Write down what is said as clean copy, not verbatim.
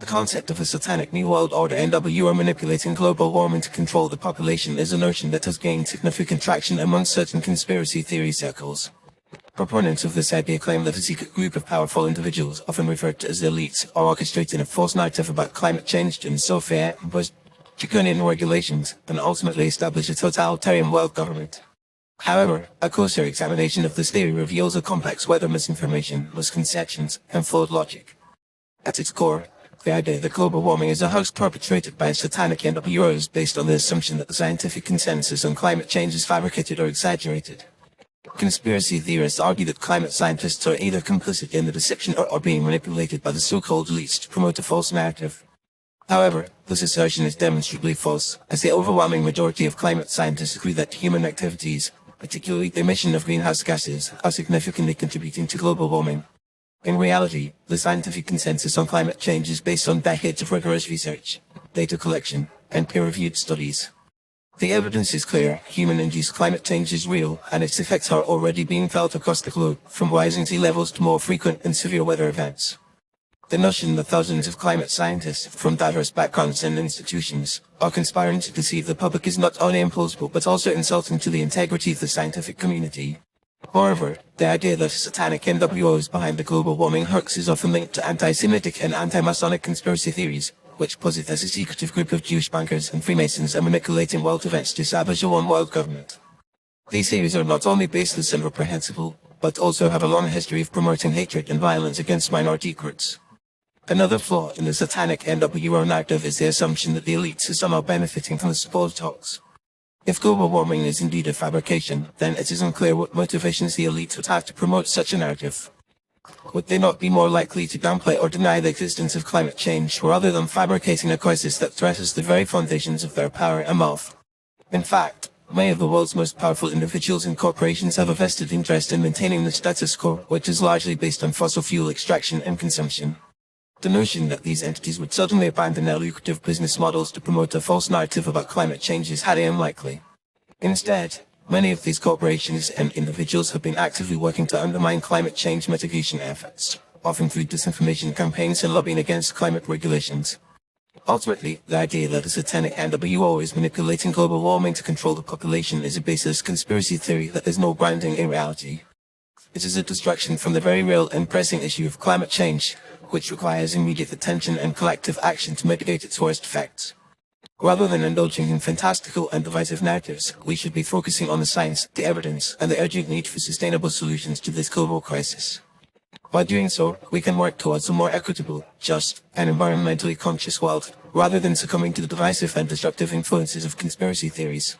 concept of a satanic new world order NWO manipulating global warming to control the population is a notion that has gained significant traction among certain conspiracy theory circles. Proponents of this idea claim that a secret group of powerful individuals, often referred to as the elites, are orchestrating a false narrative about climate change to instill fear, impose draconian regulations, and ultimately establish a totalitarian world government. However, a closer examination of this theory reveals a complex web of misinformation, misconceptions, and flawed logic. At its core, the idea that global warming is a hoax perpetrated by satanic NWOs based on the assumption that the scientific consensus on climate change is fabricated or exaggerated. Conspiracy theorists argue that climate scientists are either complicit in the deception or are being manipulated by the so-called elites to promote a false narrative. However, this assertion is demonstrably false, as the overwhelming majority of climate scientists agree that human activities, particularly the emission of greenhouse gases, are significantly contributing to global warming. In reality, the scientific consensus on climate change is based on decades of rigorous research, data collection, and peer-reviewed studies. The evidence is clear: human-induced climate change is real, and its effects are already being felt across the globe, from rising sea levels to more frequent and severe weather events. The notion that thousands of climate scientists from diverse backgrounds and institutions are conspiring to deceive the public is not only implausible but also insulting to the integrity of the scientific community. Moreover, the idea that satanic NWO is behind the global warming hoax is often linked to anti-Semitic and anti-Masonic conspiracy theories, which posit that a secretive group of Jewish bankers and Freemasons are manipulating world events to establish a one-world government. These theories are not only baseless and reprehensible, but also have a long history of promoting hatred and violence against minority groups. Another flaw in the satanic NWO narrative is the assumption that the elites are somehow benefiting from the supposed hoax. If global warming is indeed a fabrication, then it is unclear what motivations the elites would have to promote such a narrative. Would they not be more likely to downplay or deny the existence of climate change rather than fabricating a crisis that threatens the very foundations of their power and wealth? In fact, many of the world's most powerful individuals and corporations have a vested interest in maintaining the status quo, which is largely based on fossil fuel extraction and consumption. The notion that these entities would suddenly abandon their lucrative business models to promote a false narrative about climate change is highly unlikely. Instead, many of these corporations and individuals have been actively working to undermine climate change mitigation efforts, often through disinformation campaigns and lobbying against climate regulations. Ultimately, the idea that a satanic NWO is manipulating global warming to control the population is a baseless conspiracy theory that has no grounding in reality. It is a distraction from the very real and pressing issue of climate change, which requires immediate attention and collective action to mitigate its worst effects. Rather than indulging in fantastical and divisive narratives, we should be focusing on the science, the evidence, and the urgent need for sustainable solutions to this global crisis. By doing so, we can work towards a more equitable, just, and environmentally conscious world, rather than succumbing to the divisive and destructive influences of conspiracy theories.